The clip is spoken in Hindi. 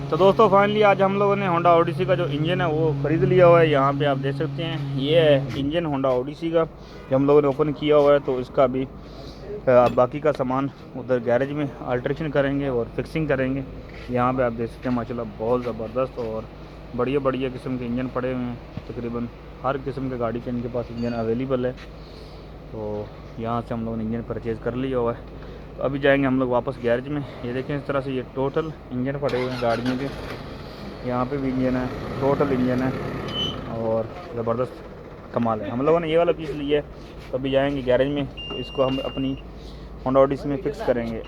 तो दोस्तों फाइनली आज हम लोगों ने होंडा ओडिसी का जो इंजन है वो ख़रीद लिया हुआ है। यहाँ पे आप देख सकते हैं ये है इंजन होंडा ओडिसी का, जो हम लोगों ने ओपन किया हुआ है। तो इसका भी बाकी का सामान उधर गैरेज में अल्ट्रेशन करेंगे और फिक्सिंग करेंगे। यहाँ पे आप देख सकते हैं माशाल्लाह बहुत ज़बरदस्त और बढ़िया बढ़िया किस्म के इंजन पड़े हुए हैं। तकरीबन हर किस्म के गाड़ी के इनके पास इंजन अवेलेबल है। तो यहाँ से हम लोगों ने इंजन परचेज़ कर लिया हुआ है। तो अभी जाएंगे हम लोग वापस गैरेज में। ये देखें इस तरह से ये टोटल इंजन पड़े हुए हैं गाड़ियों के। यहाँ पे भी इंजन है, टोटल इंजन है और ज़बरदस्त कमाल है। हम लोगों ने ये वाला पीस लिया है। तो अभी जाएंगे गैरेज में, तो इसको हम अपनी होंडा ओडिसी में फ़िक्स करेंगे।